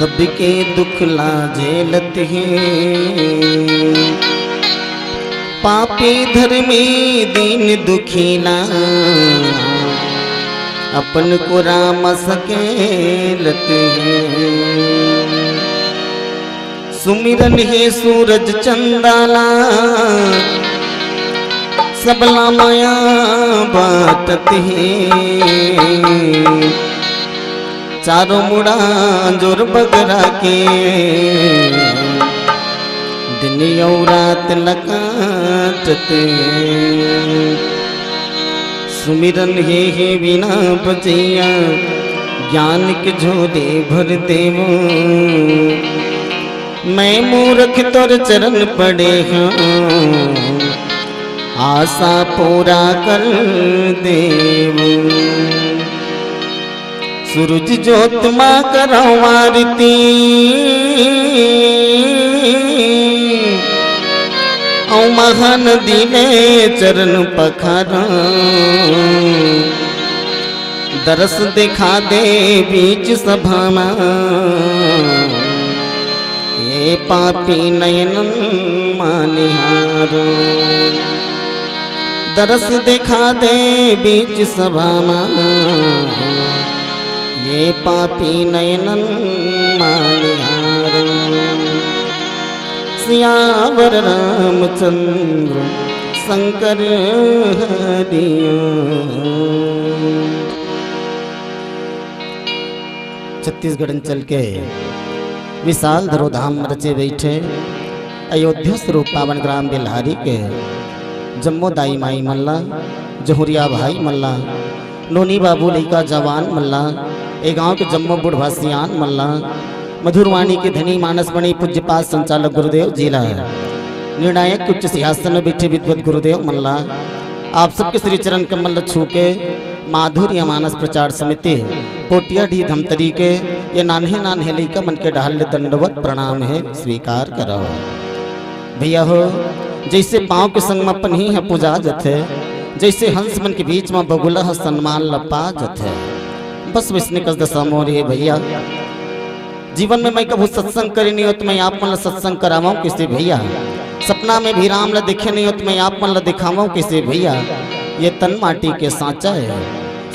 सबके दुख ला झेलत हैं, पापी धर्मी दीन दुखीला अपन को राम सकेलत हैं। सुमिरन है सूरज चंदाला सबला माया बाटत हैं, चारों मुड़ा जोर बगरा के दिन और रात लकाटत हैं। सुमिरन हे बिना बचैया ज्ञान के झोले भर देवो, मैं मूर्ख तोर चरण पड़े हाँ आशा पूरा कर देवो। सूरज जोत माँ कराओ आरती औ महानदी ने चरण पखारा, दरस दिखा दे बीच सभा में ये पापी नयन मानिहारो। दरस दिखा दे बीच सभा में ये पापी नयनन मानिहारो। सियावर रामचंद्र शंकर हरिओ। छत्तीसगढ़ अंचल के विशाल धरोधाम रचे बैठे अयोध्या स्वरूप पावन ग्राम बेल्हारी के जम्मो दाई माई मल्ला, जहुरिया भाई मल्ला, नोनी बाबू लइका जवान मल्ला, ए गांव के जम्मो बुढ़वा सियान मल्ला, मधुरवाणी के धनी मानस बनी पूज्यपात संचालक गुरुदेव जिला निर्णायक उच्च सिंहासन में बैठे विद्वत गुरुदेव मल्ला, आप सबके श्री चरण कमल छू के माधुर्य मानस प्रचार समिति पोटिया डी धमतरी के ये नान्हे नान्हे लइका मन के ढाल दंडवत प्रणाम है स्वीकार करो। भैया हो जैसे पाँव के संग में अपन ही है पूजा जथे, जैसे हंस मन के बीच में बगुला सम्मान लपा जथे, बस विष्णु कस दशा मोर है भैया। जीवन में मैं कभी सत्संग करे नहीं हो तो मैं आप मन सत्संग करावा किसे भैया, सपना में भी राम ला देखे नहीं हो तो मैं आप मन ला दिखावा किसे भैया। ये तन माटी के सांचा है,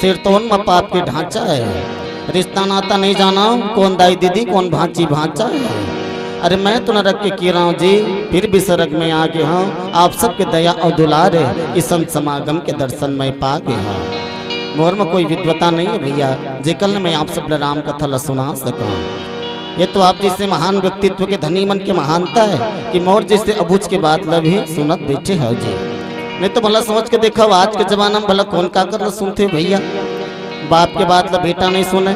सिर तोन में पाप के ढांचा है, रिश्ता नाता नहीं जाना कौन दाई दीदी कौन भांची भांचा है। अरे मैं तो न रख के की रहा हूँ जी, फिर भी सरग में आ गया हूँ, आप सबके दया और दुलार है इस संत समागम के दर्शन में पा गया हूँ। मोर में कोई विद्वता नहीं है भैया जे कल मैं आप सब राम कथा ला सुना सकूँ। ये तो आप जैसे महान व्यक्तित्व के धनी मन के महानता है कि मोर जैसे अबूझ के बात ला भी सुनत बैठे हो जी। नहीं तो भला समझ के देखा आज के जमाना में भला कौन का कर सुनते भैया। बाप के बात ला बेटा नहीं सुने,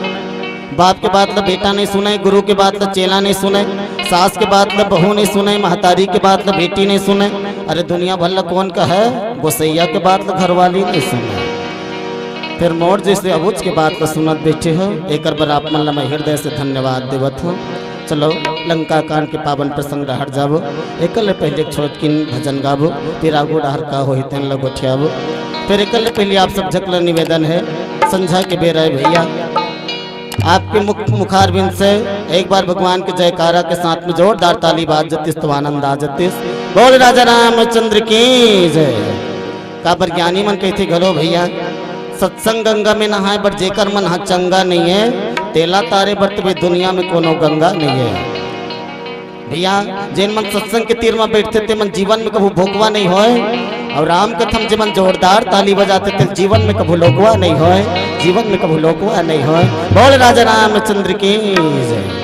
बाप के बात ला बेटा नहीं सुने, गुरु के बात ला चेला नहीं सुने, सास के बात ला बहू नहीं सुने, महतारी के बात ला बेटी नहीं सुने। अरे दुनिया भला कौन का है गोसैया के बात ला घरवाली नहीं सुने। फिर मोर जैसे अबूझ के बात ला सुनत बैठे हो एक बार आप मन ला मैं हृदय से धन्यवाद देवत हूँ। चलो लंका कांड के पावन प्रसंग हट जाबो, एकल पहले छोटकिन भजन गाबो, फिर आगो डहर का हो तेन लगो ठियाबो। फिर एकल पहले आप सब झकला निवेदन है संझा के बेर है भैया आपके मुखारबिंद से एक बार भगवान के जयकारा के साथ में जोरदार ताली बाज जतिस तो आनंद आ जतिस। बोल राजा रामचंद्र की जय। काबर ज्ञानी मन कहते घलो भैया सत्संग गंगा में नहाए बट जेकर मन हा चंगा नहीं है तेला तारे बट भी दुनिया में कोनो गंगा नहीं है भैया। जिन मन सत्संग के तीर में बैठते थे मन जीवन में कभी भोगवा नहीं होए, और राम कथम जीवन जोरदार ताली बजाते थे जीवन में कभी लोकवा नहीं होए, जीवन में कभी लोकवा नहीं होए। बोल राजा रामचंद्र की जय।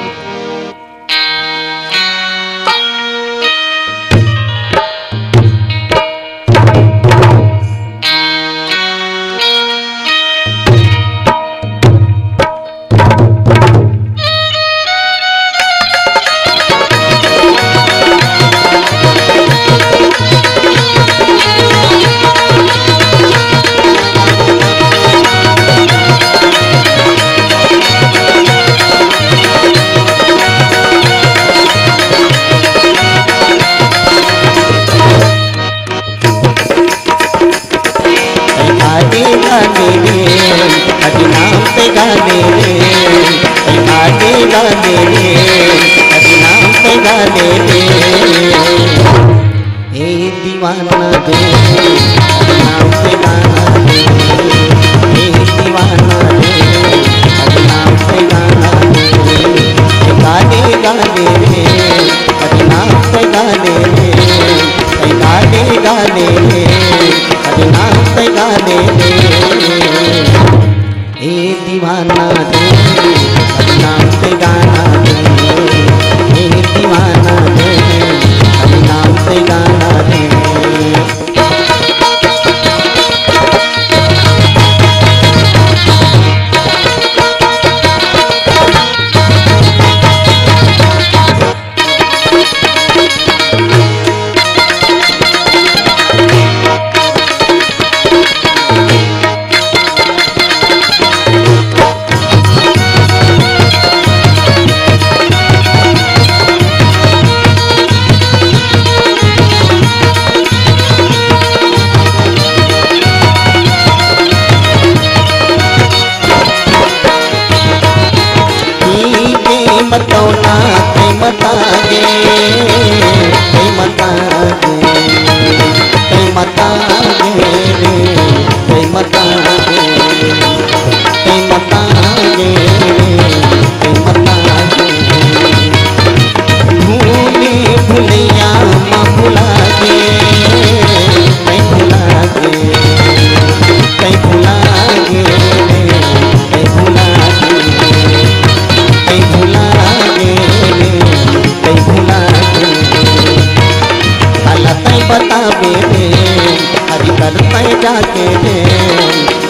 गाले गाले रे हरि नाम पे गाले रे ए दीवाना दे हरि नाम पे गाना दे ए दीवाना दे हरि नाम पे गाना दे गाले गाले रे हरि नाम पे गाले रे गाले गाले रे हरि नाम पे गाले रे ए दीवाना दे हरि नाम पे गाना दे ए दीवाना दे हरि नाम पे गाना दे मतौना ते मता गे ते मता गे ते मता गे रे ते मता गे ते मता गे ते मता गे भूले भुलिया माँ भुला गे ते भुला गे ते भुला गे रे ते भुला गे ते भुला बतावे रे हरि करते जाके रे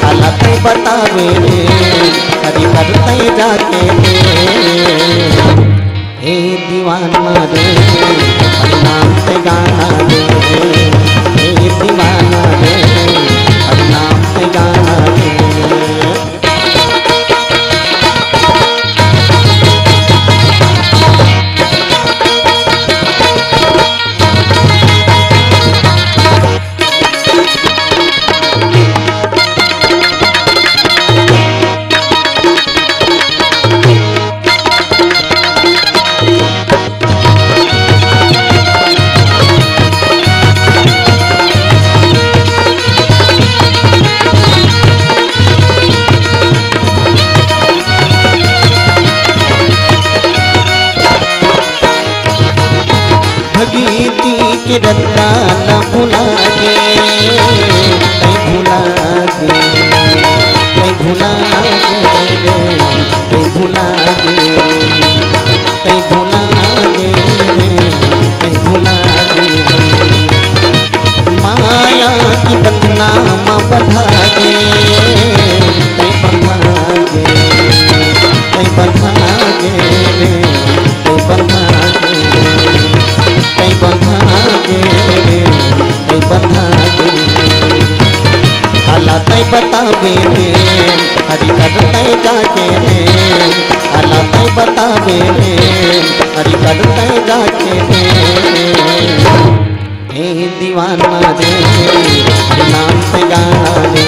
हालत बतावे रे हरि करते जाके रे हे दीवाना रे हरि नाम पे गाना रे हे दीवाना रे हरि नाम पे गाना रे भगीती के रत्ना न भुला गे कहीं भुला गे कहीं भुला गे कहीं भुला गे कहीं भुला गे कहीं भुला गे माया की बदनामा बधा गे कहीं बधा गे कहीं बधा गे कहीं बधा गे कहीं बंधा गे कहीं बंधा गे हालात बतावे रे हरि करते जाके रे हालात बतावे रे हरि करते जाके रे हे दीवाना रे हरि नाम पे गाना रे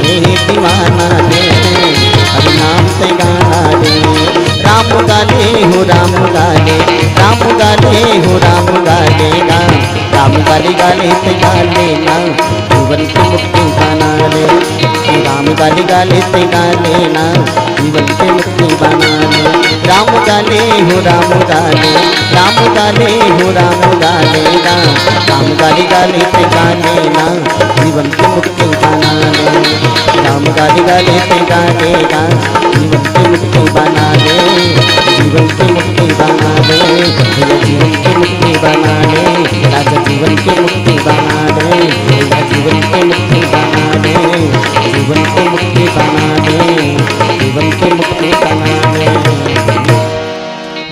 हे दीवाना रे हरि नाम पे गाना रे राम गाले हो राम गाले राम गाले हो राम गाले ना राम गाले गाले ते गाले ना जीवन की मुक्ति बना ले राम गाले गाले ते गाले ना जीवन की मुक्ति बना ले राम गाले हो राम गाले राम गाले हो राम गाले ना राम गाले गाले ते गाले ना जीवन की मुक्ति बना ले राम गाले गाले ते गाले ना जीवन की मुक्ति बना ले जीवन की मुक्ति बना ले जीवन की मुक्ति बना ले राजा जीवन की मुक्ति बना ले जीवन की मुक्ति बना ले जीवन की मुक्ति बना ले जीवन की मुक्ति बना ले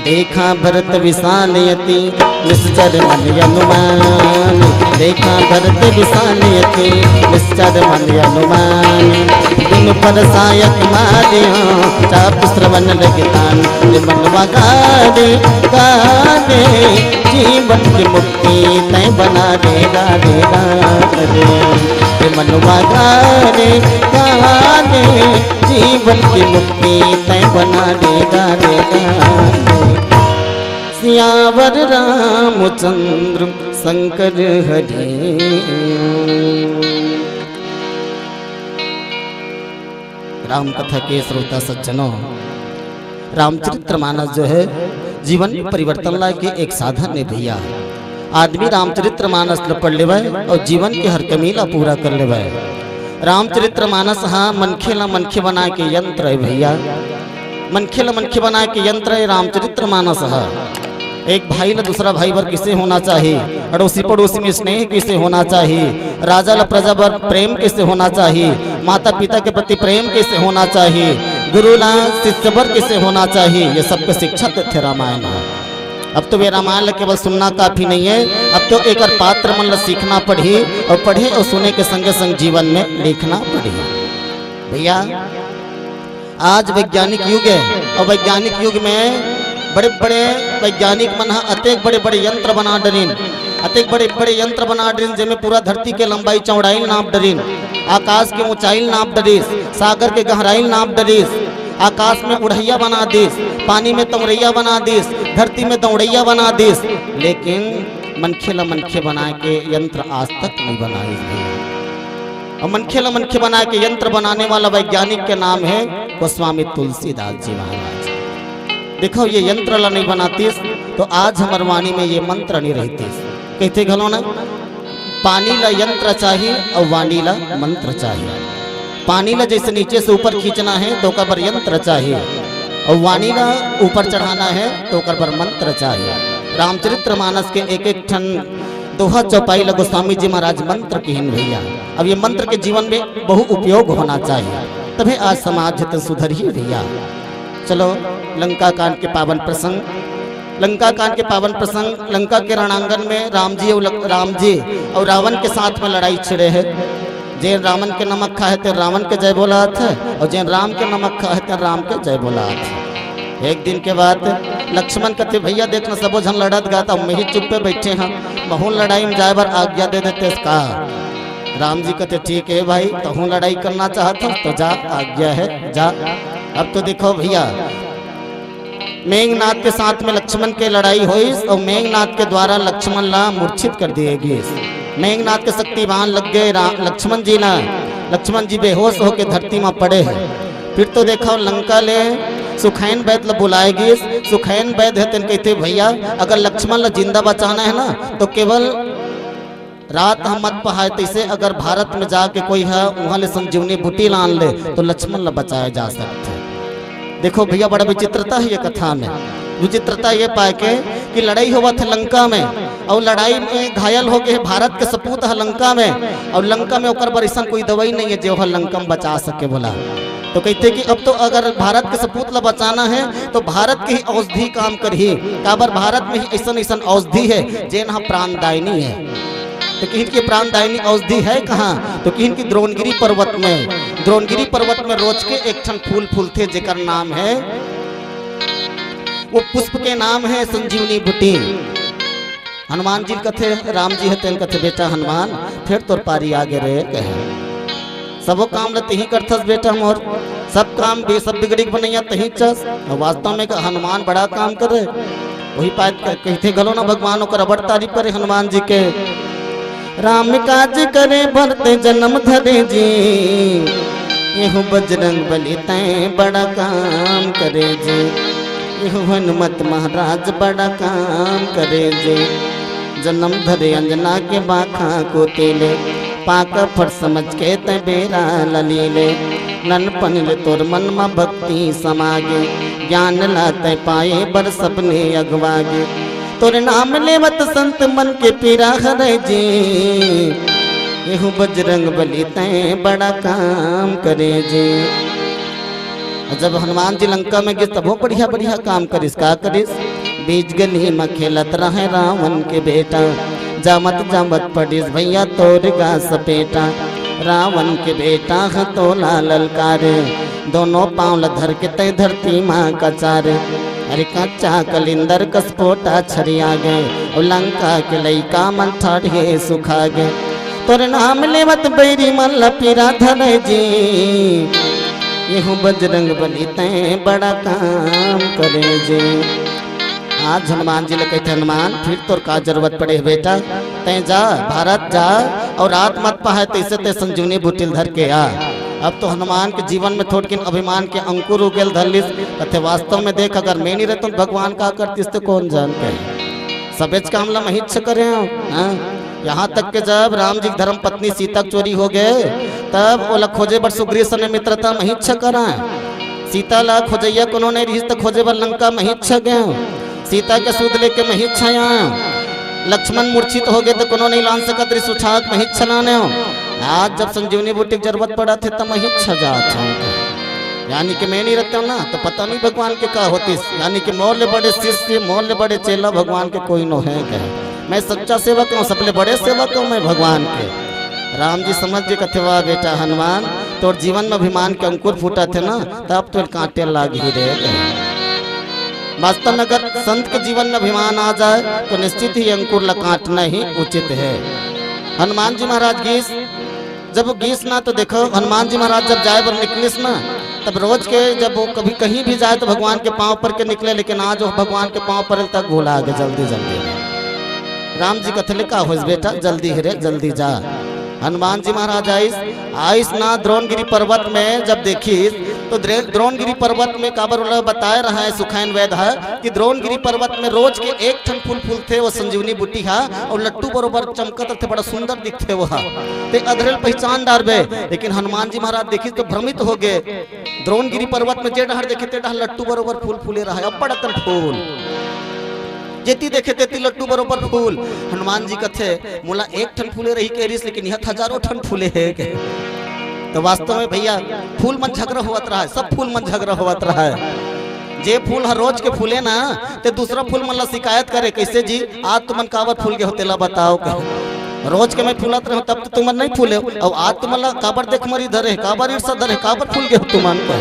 देखा भरत विशाल यति निश्चर मन अनुमान देखा भरत विशाल यति निश्चर मन अनुमान दिन पर सायक मारिया चाप श्रवण लगतान मनवा गाने गाने जीवन की मुक्ति तय बना दे गाने गाने हे मनवा गाने गाने जीवन की मुक्ति तय बना दे गाने गाने। सियावर रामचंद्र शंकर हरे। राम कथा के श्रोता सज्जनों, रामचरितमानस जो है जीवन में परिवर्तन ला के एक साधन है भैया। आदमी रामचरितमानस पढ़ लेवे और जीवन के हर कमीला पूरा कर लेवे। रामचरितमानस हाँ मनखे ला मनखे बना के यंत्र है भैया। मनखे ला मनखे बना के यंत्र है रामचरितमानस है। एक भाई ला दूसरा भाई बर किसे होना चाहिए, अड़ोसी पड़ोसी में स्नेह किसे होना चाहिए, राजा ला प्रजा बर प्रेम किसे होना चाहिए, माता पिता के प्रति प्रेम कैसे होना चाहिए, गुरु ला शिष्य बर कैसे होना चाहिए, ये सबको शिक्षा देते रामायण। अब तो वे रामायण केवल सुनना काफी नहीं है, अब तो एक पात्र मन ला सीखना पड़ी और पढ़े और सुने के संगे संग जीवन में लिखना पड़ी। भैया आज वैज्ञानिक युग है और वैज्ञानिक युग में बड़े बड़े वैज्ञानिक मन अतेक बड़े बड़े यंत्र बना डरीन, अतेक बड़े बड़े यंत्र बना डरीन जिनमें पूरा धरती के लंबाई चौड़ाई नाप डरीन, आकाश के ऊंचाई नाप डरीस, सागर के गहराई नाप डरीस, आकाश में उड़ैया बना दीस, पानी में तमरैया बना दीस, धरती में दौड़ैया बना दीस, लेकिन मनखे ला मनखे बना के यंत्र आज तक नहीं बनाई। और मनखे ला मनखे बना के यंत्र बनाने वाला वैज्ञानिक के नाम है गोस्वामी तुलसीदास जी महाराज। देखो ये यंत्र ला नहीं बनातीस तो आज हमार वाणी में ये मंत्र नहीं रहतीस। कहते घलो ना पानी ला यंत्र चाहिए और वाणी ला मंत्र चाहिए। पानी ला जैसे नीचे से ऊपर खींचना है तो ओकर पर यंत्र चाहिए और वाणी ला ऊपर चढ़ाना है तो ओकर पर मंत्र चाहिए। रामचरितमानस के एक एक ठन दोहा चौपाई ला गोस्वामी जी महाराज मंत्र कहन भैया। अब ये मंत्र के जीवन में बहु उपयोग होना चाहिए, तभी आज समाज तो सुधर ही भैया। चलो लंका कांड के पावन प्रसंग, लंका कांड के पावन प्रसंग, लंका के रणांगन में राम जी और रावण के साथ में लड़ाई छिड़े है। जैन रावण के नमक खाए थे रावण के जय बोला था और जैन राम के नमक खाए थे राम के जय बोला था। एक दिन के बाद लक्ष्मण कहते भैया देखना सबो झन लड़त गा था, मैं ही चुप पे बैठे हैं, बहु लड़ाई में जाए बार आज्ञा दे देते इसका। राम जी कहते ठीक है भाई, तहु लड़ाई करना चाहता तो जा, आज्ञा है जा। अब तो देखो भैया मेघनाथ के साथ में लक्ष्मण के लड़ाई हुई और मेघनाथ के द्वारा लक्ष्मण ला मूर्छित कर दिए गए। मेघनाथ के शक्तिवान लग गए लक्ष्मण जी ना, लक्ष्मण जी बेहोश होकर धरती में पड़े हैं। फिर तो देखो लंका ले सुखैन वैद्य ला बुलाएगी। सुखैन वैद्य है कहते भैया अगर लक्ष्मण ला जिंदा बचाना है ना तो केवल रात हम मत पहाए तैसे अगर भारत में जाके कोई है वहाँ ले संजीवनी बूटी लान ले तो लक्ष्मण ला बचाया जा सकता है। देखो भैया बड़ा विचित्रता है ये कथा में। विचित्रता ये पाए के कि लड़ाई हुआ था लंका में और लड़ाई में घायल हो गए भारत के सपूत है लंका में और लंका में ओकर पर ऐसा कोई दवाई नहीं है जो है लंका में बचा सके। बोला तो कहते कि अब तो अगर भारत के सपूत ला बचाना है तो भारत की ही औषधि काम करही, काबर भारत में ही ऐसा ऐसा औषधि है जे यहाँ प्राणदायिनी है। तो किन की प्राणदायिनी औषधि है कहाँ, तो किन की द्रोणगिरी पर्वत में। द्रोणगिरी पर्वत में रोज के एक ठन फूल फूलते जेकर नाम है, वो पुष्प के नाम है संजीवनी बूटी। हनुमान जी कथे राम जी है कथे बेटा हनुमान फिर तोर पारी आगे रहे कहे सबो काम ल तही करथस बेटा मोर, सब काम सब बिगड़ी बनैया तही चस। वास्तव में हनुमान बड़ा काम करे वही पात कहते गलो ना भगवान ओकर बड़ तारीफ करे हनुमान जी के। राम काज करे भरते जन्म धरे जी, यहु बजरंग बली तय बड़ा काम करे जी, यहु हनुमत महाराज बड़ा काम करे जी। जन्म धरे अंजना के बाखा को तेले, पाक फट समझ के तय बेरा ललीले। ननपन ले तोर मन में भक्ति समागे, ज्ञान लाते पाए बर सपने अगवागे। तोरे नाम लेवत संत मन के पीरा हरे जी, यहु बजरंग बली तय बड़ा काम करे जी। जब हनुमान जी लंका में गए तब वो बढ़िया बढ़िया काम करिस। का करिस, बीच गली में खेलत रहे रावण के बेटा, जामत जामत पड़िस भैया तोर गा सपेटा। रावण के बेटा है तोला ललकारे, दोनों पाँव धर के तय धरती माँ का चारे। अरे कच्चा कलिंदर कसपोटा छरिया गए और लंका के लइका मन ठाढ़े सुखा गए। तोर नाम लेवत बैरी मल्ल पीरा धर जी यहू बजरंग बली तय बड़ा काम करे जे। आज हनुमान जी ने कहते हनुमान फिर तोर का जरूरत पड़े बेटा, तय जा भारत जा और रात मत पाए तैसे ते संजीवनी बुटिल धर के आ। अब तो हनुमान के जीवन में थोड़किन अभिमान के अंकुर उगेल धरलिस कथे वास्तव में देख अगर मैं नहीं रहता तो भगवान का करतीस तो कौन जानते सबेज का हमला महित करे। यहाँ तक के जब राम जी धर्म पत्नी सीता चोरी हो गए तब ओला खोजे बर सुग्रीव सने मित्रता महित करा। सीता ला खोजैया कोनो नहीं रही तो खोजे बर लंका महित गए, सीता के सूद लेके महित छाया। लक्ष्मण मूर्छित हो गए तो कोनो नहीं लान सकत रही सुछाक महित छलाने। आज जब संजीवनी बूटी की जरूरत पड़ा थे तब महित छजा यानी कि मैं नहीं रहता हूँ ना तो पता नहीं भगवान के का होती। यानी कि मोर ले बड़े शिष्य मोर ले बड़े चेला भगवान के कोई नो है क्या। मैं सच्चा सेवक हूँ, सबले बड़े सेवक हूँ मैं भगवान के। राम जी समझ के कथे वाह बेटा हनुमान तोर जीवन में अभिमान के अंकुर फूटा थे ना तब तो कांटे लाग ही रहे। वास्तव में अगर संत के जीवन में अभिमान आ जाए तो निश्चित ही अंकुर ला काटना ही उचित है। हनुमान जी महाराज गीस जब गीस ना तो देखो हनुमान जी महाराज जब जाए बर निकलिस ना तब रोज के जब वो कभी कहीं भी जाए तो भगवान के पांव पर के निकले, लेकिन आज वो भगवान के पांव पर तक भूला आगे जल्दी जल्दी। राम जी कथे लिखा हो बेटा जल्दी हिरे जल्दी जा। हनुमान जी महाराज आइस ना द्रोणगिरी पर्वत में जब देखी तो द्रोणगिरी पर्वत में काबर बताया रहा है सुखैन वेद है कि द्रोणगिरी पर्वत में रोज के एक ठन फूल फूल थे वो संजीवनी बूटी है और लट्टू बरोबर चमकत थे बड़ा सुंदर दिखते वो ते अधरेल पहचान डारबे। लेकिन हनुमान जी महाराज देखी तो भ्रमित हो गए। द्रोणगिरी पर्वत में जे डहर देखे ते डहर लट्टू बरोबर फूल फूले रहा है अब्बड़ अकन फूल जेती देखे तेती लट्टू बरोबर फूल। हनुमान जी कथे मोला एक ठन फूले रही के रिस लेकिन यहाँ हजारों ठन फूले है के। तो वास्तव में भैया फूल मन झगड़ा होवत रहा है, सब फूल मन झगड़ा होवत रहा है। जे फूल हर रोज के फूले ना ते दूसरा फूल मन ला शिकायत करे कैसे जी आज तुमन काबर फूल के होते ला बताओ का। रोज के मैं फूलत रहो तब तो तुमन नहीं फूले और आज तुमन ला काबर देख मरी धरे काबर ईर्षा धरे काबर फूल के हो तुमन का।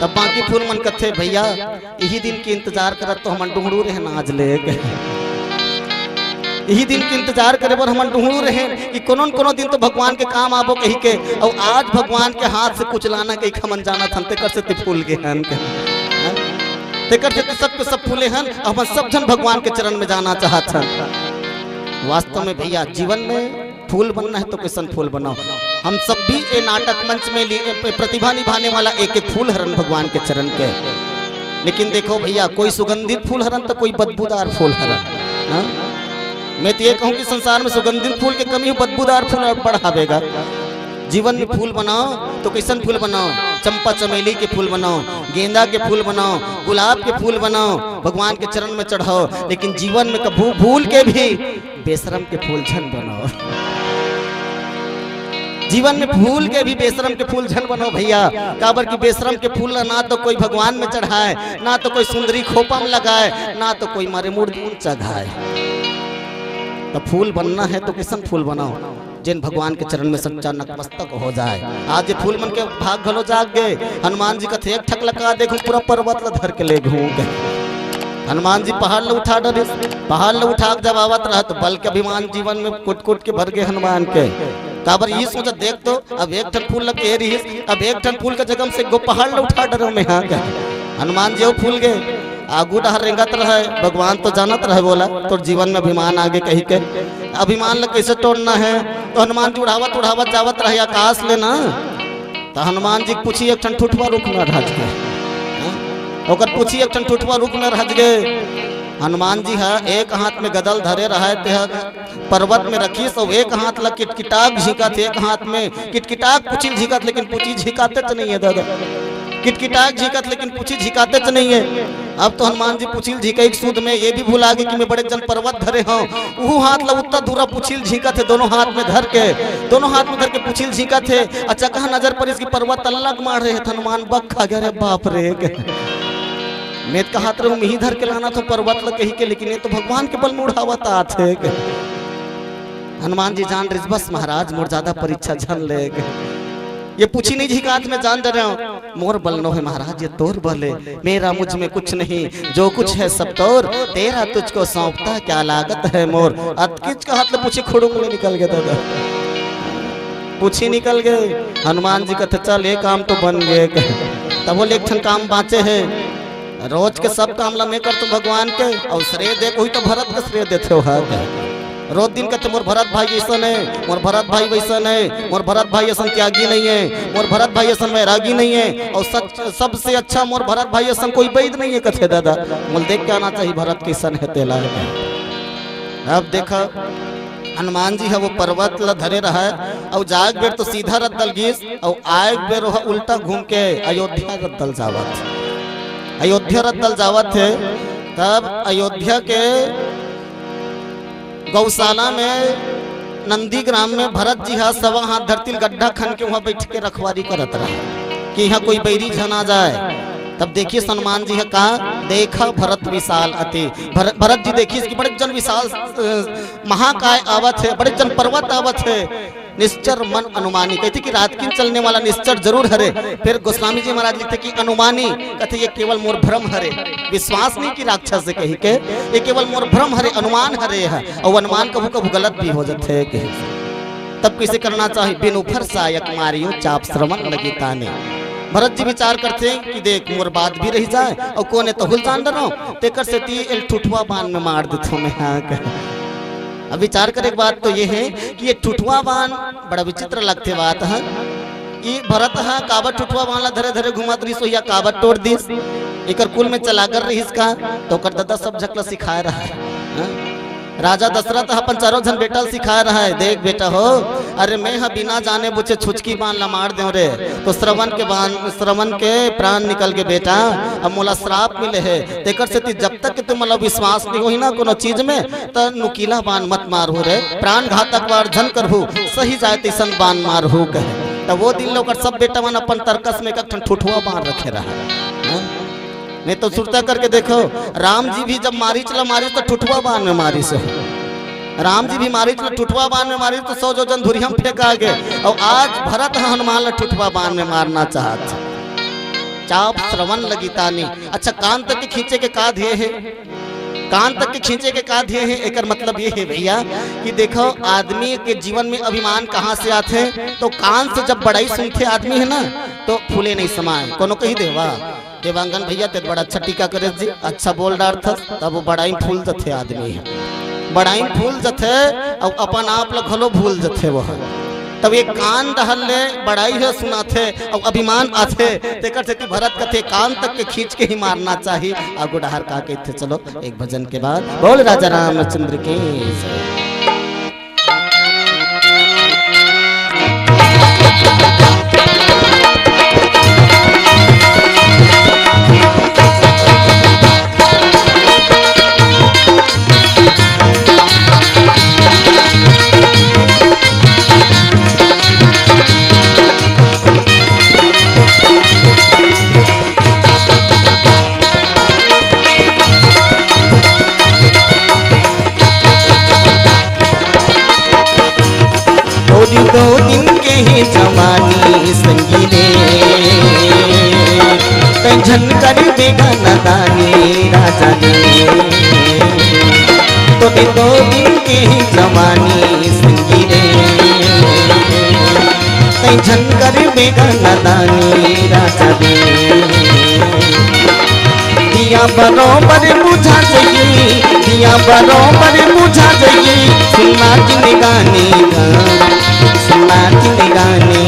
तब बाकी फूल मन कथे भैया यही दिन के इंतजार करत तो हम ढूंढू रहे नाज ले यही दिन के इंतजार करे पर हम ढूंढू रहे कि कोनो दिन तो भगवान के काम आबो कही के और आज भगवान के हाथ से कुछ लाना कही खमन जाना थन ते कर से ते फूल के हन ते कर से सब के सब फूले हन हम सब जन भगवान के चरण में जाना चाहत हन। वास्तव में भैया जीवन में फूल बनना है तो किसन फूल बनाओ। हम सब भी ये नाटक मंच में प्रतिभा निभाने वाला एक एक फूल हरन भगवान के चरण के। लेकिन देखो भैया कोई सुगंधित फूल हरन तो कोई बदबूदार फूल हरन। मैं तो ये कहूँ कि संसार में सुगंधित फूल के कमी बदबूदार फूल बढ़ावेगा। जीवन में फूल बनाओ तो किसन फूल बनाओ, चंपा चमेली के फूल बनाओ, गेंदा के फूल बनाओ, गुलाब के फूल बनाओ, भगवान के चरण में चढ़ाओ। लेकिन जीवन में कभी भूल के भी बेशरम के फूल झन बनाओ। जीवन में फूल के भी बेशरम के फूल झन बनाओ भैया। काबर की बेशरम के फूल ना तो कोई भगवान में चढ़ाए, ना तो कोई सुंदरी खोपा में लगाए, ना तो कोई मारे मूर्ति चढ़ाए। तो फूल बनना है तो किसन फूल बनाओ जिन भगवान के चरण में सच्चा नतमस्तक हो जाए। आज ये फूल मन के भाग घलो जाग गए। हनुमान जी का थे एक ठक लगा देखो पूरा पर्वत ला धर के ले घूम गए। हनुमान जी पहाड़ ले उठा डरे, पहाड़ ले उठा जब आवत रहा तो बल के अभिमान जीवन में कुट कुट के भर गए हनुमान के। काबर ये सोचा देख तो अब एक ठन फूल लगे रही, अब एक ठन फूल के जगह से गो पहाड़ ले उठा डरो में हाँ गए। हनुमान जी फूल गए आगू डहर रेंगत रहे। भगवान तो जानत रहे बोला तो जीवन में अभिमान आगे कही के अभिमान ल कैसे तोड़ना है। तो हनुमान जी उड़ावत उड़ावत जावत रहे आकाश ले ना। तो हनुमान जी पूछी एक ठन ठुठवा रुक न रह गए, ओकर पूछी एक ठन ठुठवा रुक न रह गए। हनुमान जी है एक हाथ में गदल धरे रहे ते पर्वत में रखी सो एक हाथ ला किटकिटाक झिकत, एक हाथ में किटकिटाक पूछी झिकत लेकिन पूछी झिकाते तो नहीं है दादा। किटकिटाक झिकत लेकिन पूछी झिकाते तो नहीं है। अब तो हनुमान जी पुछिल झिकई सूद में ये भी भुला गए कि मैं बड़े जन पर्वत धरे हूँ। वो हाथ ला उतना दूरा पुछिल झिकत है दोनों हाथ में धर के, दोनों हाथ में धर के पुछिल झिकत है। अच्छा कहा नजर पर इसकी पर्वत अलग मार रहे थे। हनुमान बक खा गया रे बाप रे मैं का हाथ रे ही धर के लाना तो पर्वत ला कही के, लेकिन ये तो भगवान के बल में उड़ावत आते। हनुमान जी जान रहे बस महाराज मोर ज्यादा परीक्षा झन ले ये पूछी नहीं झिकात में जान दे रहा हूँ मोर बल नो है महाराज ये तोर बल है, मेरा मुझ में कुछ नहीं जो कुछ है सब तोर, तेरा तुझको सौंपता क्या लागत है मोर। अतकिच का हाथ में पूछे खुड़ुंग में निकल गया दादा। पूछी निकल गए। हनुमान जी कहते चल ये काम तो बन गए। तब बोले एक ठन काम बाँचे है, रोज के सब काम ला मैं कर तुम भगवान के और श्रेय दे कोई तो भरत का श्रेय देते हो। रोज दिन कहते मोर भरत भाई ऐसा है, मोर भरत भाई वैसा है, मोर भरत भाई ऐसा त्यागी नहीं है, मोर भरत भाई ऐसा वैरागी नहीं है, और सच सबसे अच्छा मोर भरत भाई ऐसा कोई वैद नहीं है। कहते दादा मोल देख के आना चाहिए भरत कैसन है तेला। अब देखा हनुमान जी है वो पर्वत ला धरे रहा है और जाग बेर तो सीधा रद्दल गीस और आग बेर उल्टा घूम के अयोध्या रद्दल जावत। अयोध्या रद्दल जावत है। तब अयोध्या के गौशाला में नंदी ग्राम में भरत जी हा सवा हाथ धरती गड्ढा खन के वहां बैठ के रखवारी करत रहा कि यहाँ कोई बैरी झन आ जाए। तब देखिए हनुमान जी है कहा देखा भरत विशाल अति। भरत जी देखिए कि बड़े जन विशाल महाकाय आवत है, बड़े जन पर्वत आवत है। निश्चर मन अनुमानी कहते कि रात की चलने वाला निश्चर जरूर हरे। फिर गोस्वामी जी महाराज लिखते कि अनुमानी कहते ये केवल मोर भ्रम हरे, विश्वास नहीं कि राक्षस से कही के ये केवल मोर भ्रम हरे, अनुमान हरे है। और अनुमान कभू कभू गलत भी हो जाते है। तब कैसे करना चाहिए बिनु फरसायक मारियो चाप श्रवण लगी ताने। भरत जी विचार करते हैं कि देख मोर बात भी रह जाए और कोने तो हुल जान रहा हूँ तेकर से ती एल ठुठुआ बांध में मार देता हूँ मैं। हाँ अब विचार करे बात तो ये है कि ये ठुठुआ बांध बड़ा विचित्र लगते बात है कि भरत है काबट ठुठुआ बांध ला धरे धरे घुमा दीस या काबट तोड़ दीस एक कुल में चलाकर रही इसका तो कर दादा सब झकला सिखा रहा है। राजा दशरथ अपन चारों जन बेटा सिखा रहा है देख बेटा हो अरे मैं हा बिना जाने बुझे छुचकी बांध ला मार दे रे तो श्रवण के प्राण निकल के बेटा अब मोला श्राप मिले है तेकर से जब तक तुम मतलब विश्वास नहीं हो ना कोनो चीज में तो नुकीला बांध मत मार हो रे प्राण घातक बार झन कर हो सही जाए तिसन बांध मार हो कहे। तो वो दिन लोग सब बेटा मन अपन तर्कस में एक ठुठुआ बांध रखे रहा। नहीं तो सुरता करके देखो राम जी भी जब मारीच तो ठुठुआ बांध में मारी से राम जी भी मारी ठुठुआ बांध में मारी तो 100 जन धुरिया फेंका गए। और आज भरत हनुमान ला ठुठुआ बांध में मारना चाहत चाप श्रवण लगी तानी। अच्छा कान तक के खींचे के का ध्येय है, कान तक के खींचे के का ध्येय है। एक मतलब ये है भैया कि देखो आदमी के जीवन में अभिमान कहाँ से आते तो कान से जब बड़ाई सुनते आदमी है ना तो फूले नहीं समाये कोनो कही देवा देवांगन भैया ते बड़ा अच्छा टीका करे जी अच्छा बोल रहा था तब वो बड़ाई फूल जथे आदमी है बड़ाई फूल जथे और अपन आप लोग घलो भूल जथे वो तब ये कान डहल ले बड़ाई है सुनाथे और अभिमान आथे तेकर से भरत कथे कान तक के खींच के ही मारना चाहिए। आगो डहर का के थे चलो एक भजन के बाद बोल राजा रामचंद्र के दो दिन के ही जवानी संगी ने झन कर देगा नदानी राजा ने तो दो दिन के ही जवानी संगी ने झन कर देगा नदानी राजा ने दिया बरोबर बुझा जाइए दिया बरोबर बुझा जाइए सुना की गाने गाने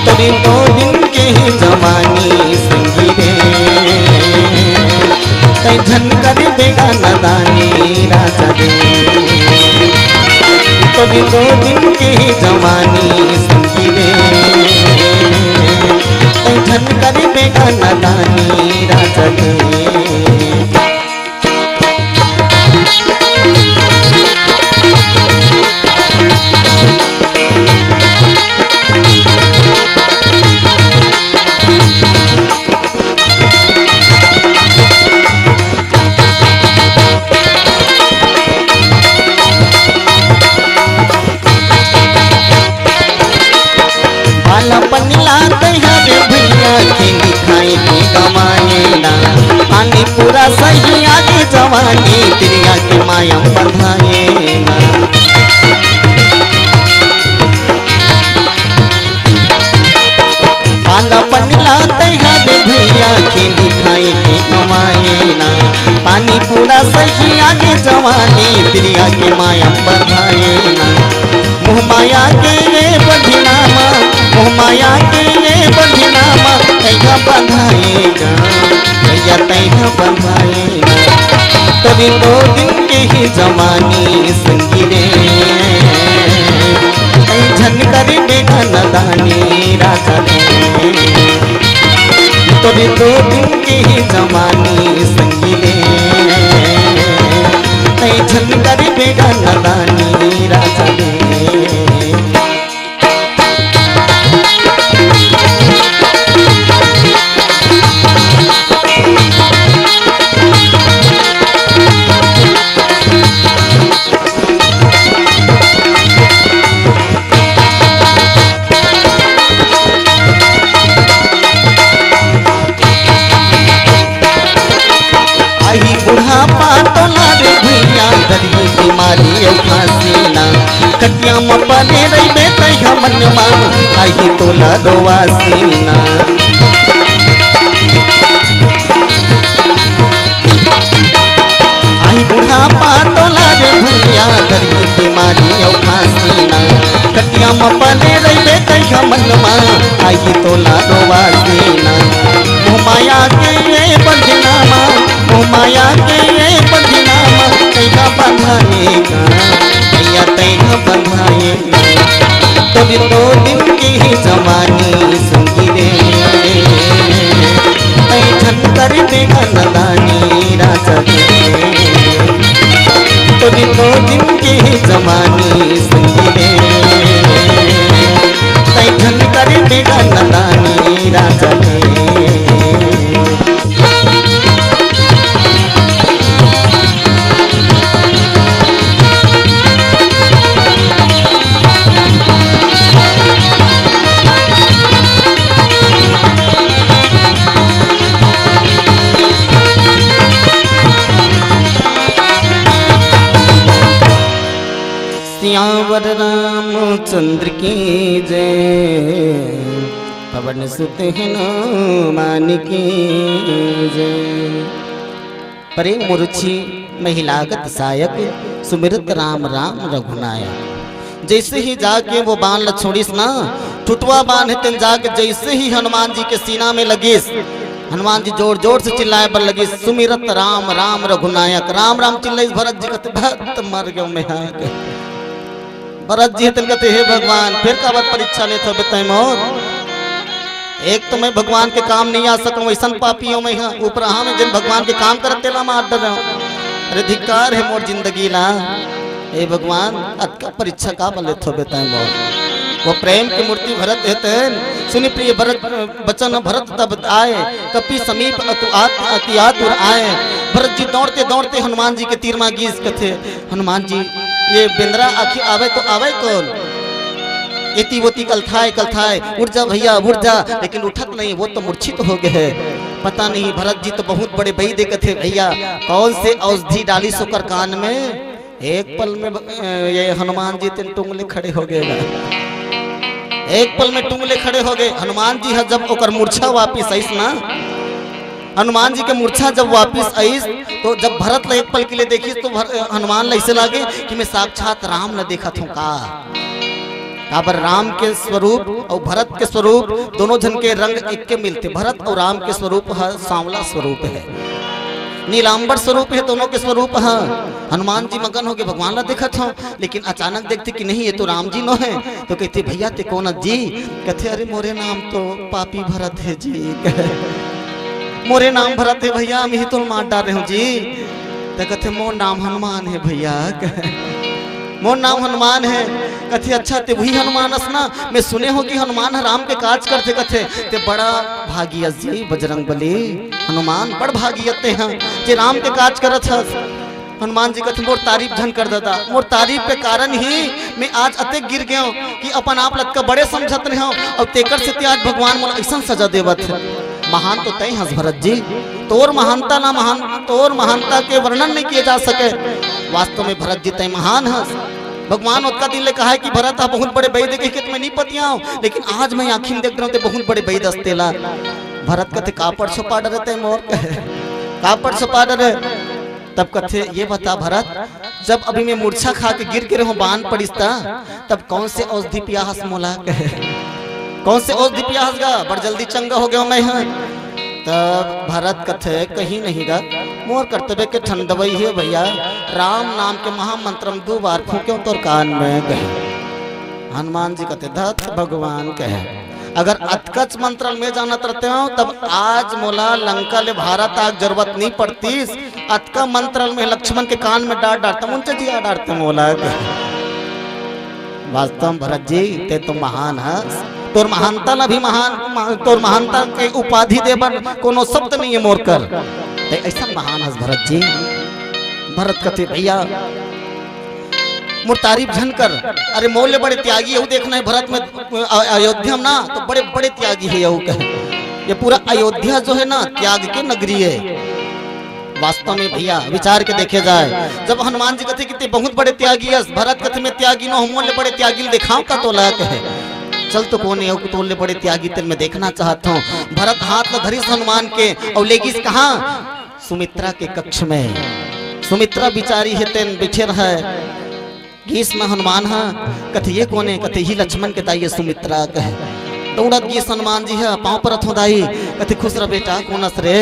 तभी दो दिन के ही जवानी संगी रे झन कर देगा नदानी राजा दे तभी दो दिन के ही जवानी संगी रे झन कर देगा नदानी राजा दे। पूरा सही आगे जवानी तिरिया के माया बंधाए आँखें दिखाए के कमाए ना, पानी पूरा सही आगे जवानी प्रिया के माया बढ़ाए ना। मोह माया के ये बंधनामा, मोह माया के ये बंधनामा तैया बंधाएगा, तैया तैया बंधाएगा। तभी 2 दिन के ही जवानी संगी रे, झन करी बेगा नदानी राजा रे। तभी 2 दिन के ही जवानी संगी रे, झन करी बेगा नदानी राजा रे। कटिया मपने रही बेतैया मनवा आई तोला दोवासीना। आई बुढ़ापा तोला रे भैया दरिया बीमारी औखासीना। कटिया मपने रही बेतैया मनवा आई तोला दोवासीना। मोह माया के ये बंधनामा, मोह माया के ये बंधनामा तैया बंधाने का, तैया तैया बंधाएगा। तभी 2 दिन की ही जवानी संगी रे, झन कर देगा नदानी राजा रे। तभी 2 दिन की ही जवानी संगी रे, झन कर देगा नदानी राजा रे। सियावर रामचंद्र की जय, पवन सुत हनुमान की जय। प्रेम मुरुचि महिलागत सायक सुमिरत राम राम रघुनायक। जैसे ही जाके वो बाण लछोड़ीस ना, ठुटवा बाण है तेन जाके जैसे ही हनुमान जी के सीना में लगिस, हनुमान जी जोर जोर से चिल्लाए पर लगी, सुमिरत राम राम रघुनायक। राम राम चिल्लाई भरत जी कहते भक्त मर गयो मैं हाँ। भरत जी तन कहते हे भगवान फिर का बात परीक्षा लेते हो बताए मोर। एक तो मैं भगवान के काम नहीं आ सकूं, ऐसा पापियों में हाँ ऊपर हाँ मैं जिन भगवान के काम करते ला मार डर रहा हूँ। अरे धिक्कार है मोर जिंदगी ला। हे भगवान अटका परीक्षा का लेते हो बताए मोर। वो प्रेम की मूर्ति भरत हेते सुनि प्रिय भरत बचन भरत तब आए, कपि समीप अति आतुर आए। भरत जी दौड़ते दौड़ते हनुमान जी के तीर में गीस कथे, हनुमान जी ये बिंद्रा आखिर आवे तो आवे कौन, इति वोती कल थाए उठ जा भैया उठ जा, लेकिन उठत नहीं, वो तो मूर्छित हो गए है। पता नहीं भरत जी तो बहुत बड़े बही देखे थे भैया, कौन से औषधि डाली सोकर कान में, एक पल में ये हनुमान जी तीन टुंगले खड़े हो गए। एक पल में टुंगले खड़े हो गए। हनुमान जी जब ओकर मूर्छा वापिस आईस ना, हनुमान जी के मूर्छा जब वापिस आईस तो जब भरत ला एक पल के लिए देखिस तो हनुमान ला ऐसे लगे कि मैं साक्षात राम न देखा था का। पर राम के स्वरूप और भरत के स्वरूप दोनों जन के रंग एक के मिलते। भरत और राम के स्वरूप सांवला स्वरूप है, नीलांबर स्वरूप है दोनों के स्वरूप है। हनुमान जी मगन हो के भगवान ला देखा था, लेकिन अचानक देखते कि नहीं ये तो राम जी नो है। तो कहते भैया ते कौन जी, कहते अरे मोरे नाम तो पापी भरत है जी, मोरे नाम भरत है भैया, हम ही तो मार डाल रहे हूँ जी। तो कहते मोर नाम हनुमान है भैया, मोर नाम हनुमान है। कहते अच्छा ते वही हनुमान ना, मैं सुने हो कि हनुमान राम के काज करते। कहते ते बड़ा भागियत जी बजरंग बली, हनुमान बड़ भागियत हैं जे राम के काज करत है। हनुमान जी कहते मोर तारीफ झन कर दादा, मोर तारीफ के कारण ही मैं आज अते गिर गया कि अपन आप लटका बड़े समझत रहे हो, और तेकर से आज भगवान मोला ऐसा सजा देवत है। महान तो तय हंस भरत जी, तोर महानता ना महान, तोर महानता के वर्णन नहीं किए जा सके। वास्तव में भरत जी तय महान हंस। भगवान उत्का दिन ले कहा है कि भरत आप बहुत बड़े बही देखे कि तुम्हें नहीं पतिया हो, लेकिन आज मैं आखिर देख रहा हूँ बहुत बड़े बही दस्तेला। भरत कथे कापड़ छुपा डरते मोर कापड़ छुपा डरे। तब कथे ये बता भरत, जब अभी मैं मूर्छा खा के गिर के रहूं बान पड़िस्ता, तब कौन से औषधि पियाहस मोला कौन से औषधि पियाहस गा, बड़ जल्दी चंगा हो गया मैं यहाँ। तब भरत कथे कहीं नहीं गा, मोर कर्तव्य के ठंडवई है भैया, राम नाम के महामंत्रम 2 बार फूक्यों तो कान में गए। हनुमान जी कहते धत भगवान कहे, अगर अतकच मंत्र में जाना रहते हो तब आज मोला लंका ले भारत आग जरूरत नहीं पड़ती, अतका मंत्र में लक्ष्मण के कान में डांट डांटता उनसे जिया डांटते मोला। वास्तव भरत जी ते तो महान है, तोर महानता ला भी महान, तोर महानता के उपाधि देवन कोनो शब्द नहीं है मोर कर, ऐसा महान है भरत जी। भरत कहते भैया मोर तारीफ झन कर, अरे मोले बड़े त्यागी है, देखना है भरत में अयोध्या में ना तो बड़े बड़े त्यागी है यहू कहे, ये पूरा अयोध्या जो है ना त्याग के नगरी है। वास्तव में भैया विचार के देखे जाए, जब हनुमान जी कहते कि बहुत बड़े त्यागी है, भरत कथे में त्यागी न मोले बड़े त्यागी दिखाओ का तो लायक है, चल तो कौन है तोले बड़े त्यागी तेल मैं देखना चाहता हूँ। भरत हाथ में धरिस हनुमान के और लेगिस कहा सुमित्रा के कक्ष में, सुमित्रा बिचारी है तेन बिछे रहा गीस में हनुमान हा कथे ये कौन है, कथे ही लक्ष्मण के दाई सुमित्रा कहे। दौड़त गीस हनुमान जी है पाँव पर हथों दाई, कथे खुश रह बेटा कौनस रे,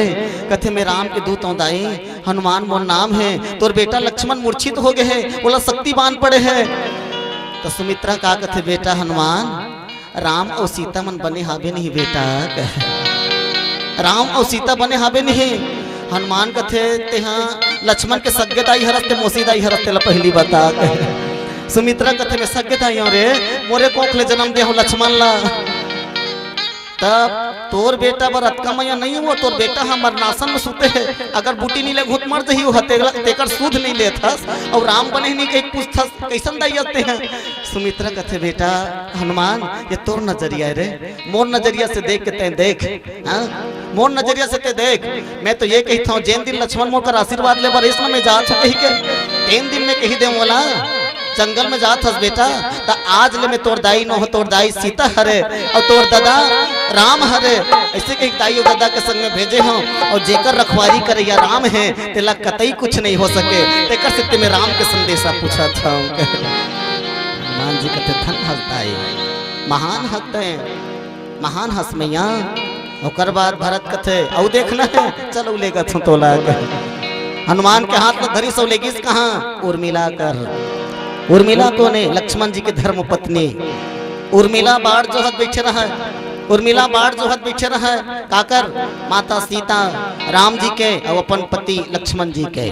कथे मैं राम के दूत हूँ दाई, हनुमान मोर नाम है, तोर बेटा लक्ष्मण मूर्छित हो गए है, बोला शक्ति बांध पड़े है। तो सुमित्रा का कथे बेटा हनुमान राम और सीता मन बने हावे नहीं बेटा कहे, राम और सीता बने हावे नहीं। हनुमान कथे तेहा लक्ष्मण के सग्गेदाई हरस्ते मोसीदाई हरस्ते ला पहली बता कहे। सुमित्रा कथे में सग्गेदाई रे मोरे कोखले जन्म दे हो लक्ष्मण ला, तब तोर बेटा भरत का मैया नहीं हुआ, तोर बेटा हमर नासन में सुते है, अगर बूटी नहीं ले घुट मर जही हो तेकर सूद नहीं लेथस और राम बने नहीं कहीं पूछथस कैसन दैयते हैं। सुमित्रा कथे बेटा हनुमान ये तोर नजरिया है रे, मोर नजरिया से देख के ते देख, हाँ मोर नजरिया से ते देख, मैं तो ये कहता हूँ जैन दिन लक्ष्मण मोर का आशीर्वाद ले बार इसमें मैं जात कही के तीन दिन में कही दे बोला जंगल में जात हस बेटा, तो आज ले मैं तोर दाई न हो, तोर दाई सीता हरे और तोर दादा राम हरे, ऐसे कहीं दाई और दादा के संग में भेजे हों और जेकर रखवारी करे या राम है तेला कतई कुछ नहीं हो सके, तेकर से मैं राम के संदेशा पूछा था। हनुमान जी कहते धन हंसताई महान हंसते महान हंस मैया। और बाद भरत कथे औ देखना है चलो लेगा तोला हनुमान के हाथ में धरी सो लेगी कहा उर्मिला कर, उर्मिला कौन है लक्ष्मण जी की धर्म पत्नी, उर्मिला बाढ़ जो हद बैठे रहा है, उर्मिला बाढ़ जो हद बैठे रहा है काकर माता सीता राम जी के और अपन पति लक्ष्मण जी के।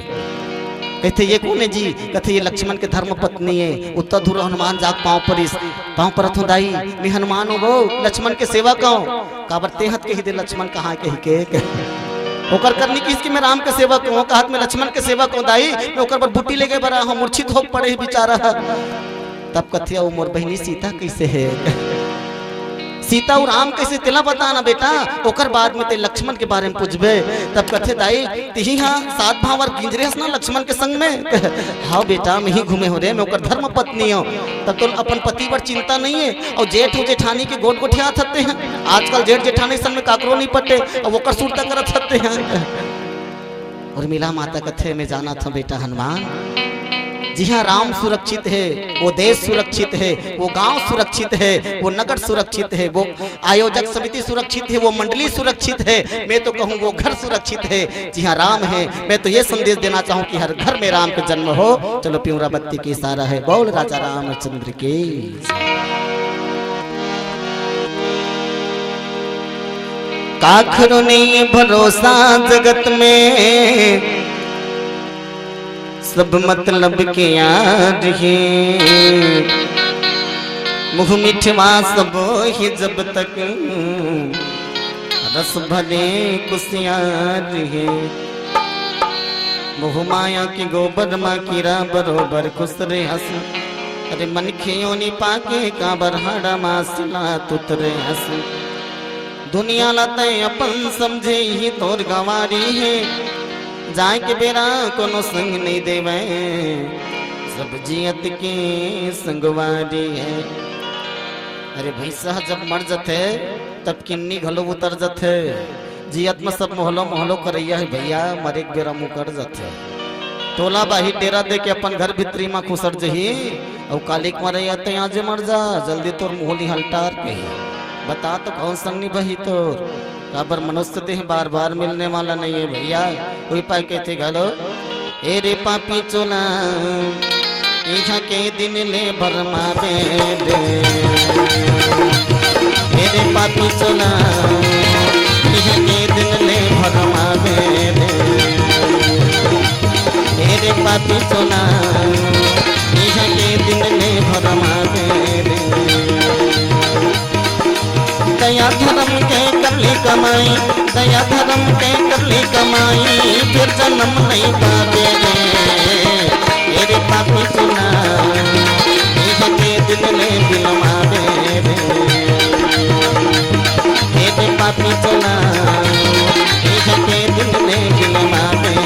कहते ये कौन है जी, कहते ये लक्ष्मण के धर्म पत्नी है। उत्तर धुर हनुमान जाग पाँव पर हथों दाई मैं हनुमान हो गो लक्ष्मण के सेवा कहूँ काबर तेहत कही दे लक्ष्मण कहाँ कही के ओकर करनी किसकी मैं राम के सेवक हूँ, कहत में लक्ष्मण के सेवक हूँ दाई, मैं ओकर पर बूटी लेके बरा हूँ मूर्छित हो पड़े बेचारा। तब कथिया वो मोर बहनी सीता कैसे है, सीता और राम कैसे तेला बताना बेटा, ओकर बाद में ते लक्ष्मण के बारे में पूछबे। तब कथे दाई तिही हाँ सात भावर गिंजरे ना लक्ष्मण के संग में, हाँ बेटा मैं ही घूमे हो रे मैं ओकर धर्म पत्नी हूँ। तब तो अपन पति पर चिंता नहीं है और जेठ हो जेठानी के गोट गोठिया थते हैं, आजकल जेठ जेठानी संग में काकरो नहीं पटे और ओकर सूरता करत थते हैं। और मिला माता कथे में जाना था बेटा हनुमान, जी हाँ राम सुरक्षित है, वो देश सुरक्षित है, वो गांव सुरक्षित है, वो नगर सुरक्षित है, वो आयोजक समिति सुरक्षित है, वो मंडली सुरक्षित है, मैं तो कहूँ वो घर सुरक्षित है। जी हाँ राम है, मैं तो ये संदेश देना चाहूँ कि हर घर में राम का जन्म हो। चलो प्यूरा बत्ती की इशारा है, बोल राजा रामचंद्र की। काखरो नहीं भरोसा जगत में सब मतलब के यार है, मुँह मिठवा सब ही जब तक रस भले कुशियार है। मुँह माया की गोबर माँ कीरा बरोबर खुश रे हंस, अरे मन खेयोनी पाके का बरहाड़ा मासला तुतरे हंस। दुनिया लाते अपन समझे ही तोर गवारी है, जाए के बेरा कोनो संग नहीं देवे सब जियत के संगवारी है। अरे भाई साहब जब मर जाते तब किन्नी घलो उतर जथे जियत में सब मोहलो मोहलो करैया है भैया मरे एक बेरा मुकर जथे तोला बाही डेरा दे के अपन घर भितरी में खुसर जही और कालिक मरे आते आज मर जा जल्दी तोर मोहली हलटार के बता तो कौन संग बही तोर काबर मनुष्य देह बार बार मिलने वाला नहीं है भैया कोई पाए कहते घलो ए रे पापी चोला इहा के दिन ले भरमा दे मेरे पापी चोला इहा के दिन ले भरमा दे मेरे पापी चोला इहा के दिन ले भरमा दे दया धर्म के करली कमाई दया धर्म के करली कमाई फिर जन्म नहीं पावे मेरे पापी सुना के दिल ले बिलमा दे मेरे पापी सुना के दिल ले बिलमा दे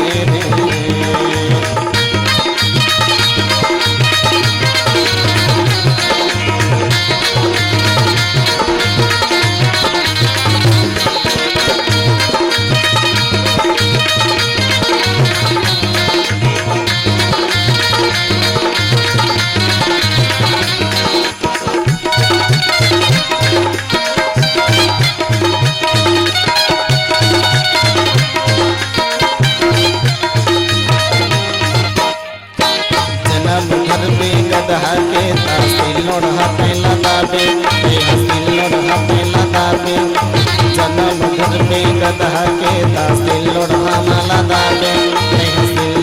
जन्म घर पे गधा के दास्तिल लोढ़ा माला दाबे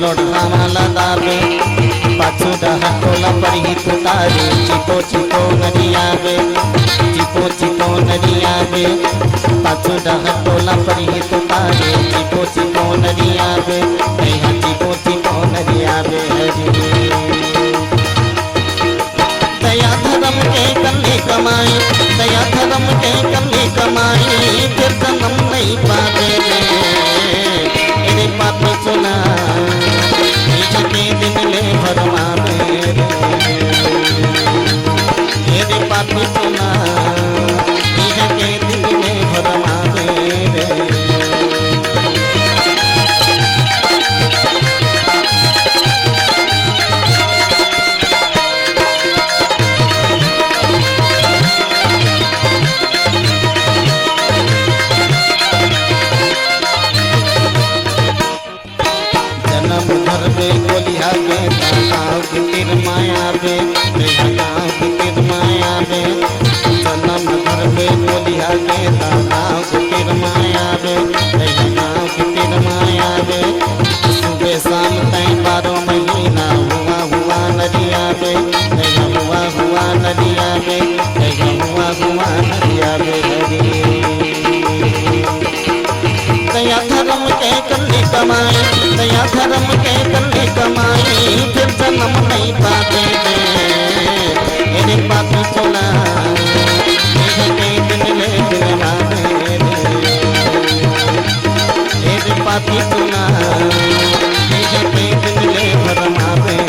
लोढ़ा माला दाबे पाछू डहा टोला पर ही तुतारी चिपो चिपो नदिया बे चिपो चिपो नदिया बे पाछू डहा टोला पर ही तुतारी चिपो चिपो नदिया बे चिपो चिपो नदिया बे दया धर्म के कल्ली कमाई दया धर्म के कल्ली कमाई फिर जन्म नहीं पावे मेरे पापी सुना के दिन ले भरमा मेरे पापी सुना के दिन ले भरमा माया बे गाँव की तिर माया बे जन्म घर पे बोलिया के गाँव की तिर माया बे गाँव की तिर माया बे सुबह शाम तय 12 महीना हुआ हुआ नदिया बे हुआ हुआ नदिया बे हुआ हुआ नदिया बे दया धर्म के कल्ली कमाई दया धर्म के कल्ली कमाई फिर जन्म नहीं पाते मेरे पापी चोला के दिन ले बिलमा दे मेरे पापी चोला के दिन ले भरमा दे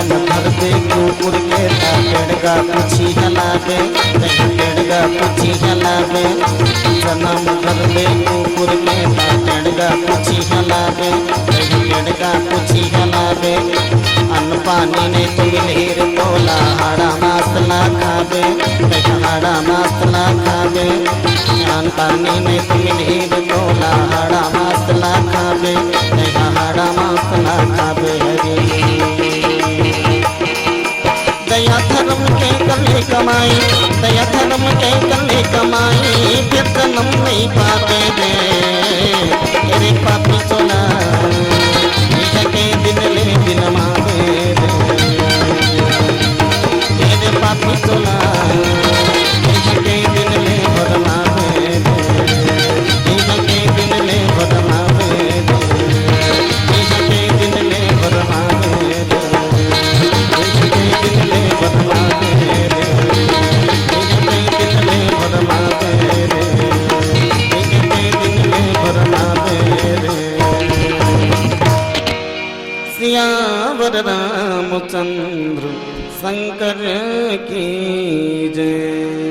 कुकुर के पेड़गा पूछी हलावे पेड़गा पूछी हलावे जन्म घर में कुकुर के पेड़गा पूछी हलावे पेड़गा पूछी हलावे अन्न पानी ने तुम ढेर तोला हाड़ा मासला खावे हाड़ा मासला खावे अन्न पानी ने तुम ढेर तोला हाड़ा मासला खावे हाड़ा मासला खावे दया धर्म के कल्ली कमाई दया धर्म के कल्ली कमाई फिर जन्म नहीं पाते मेरे पापी चोला के दिन ले बिलमा दे मेरे पापी चोला रामचंद्र शंकर की जय।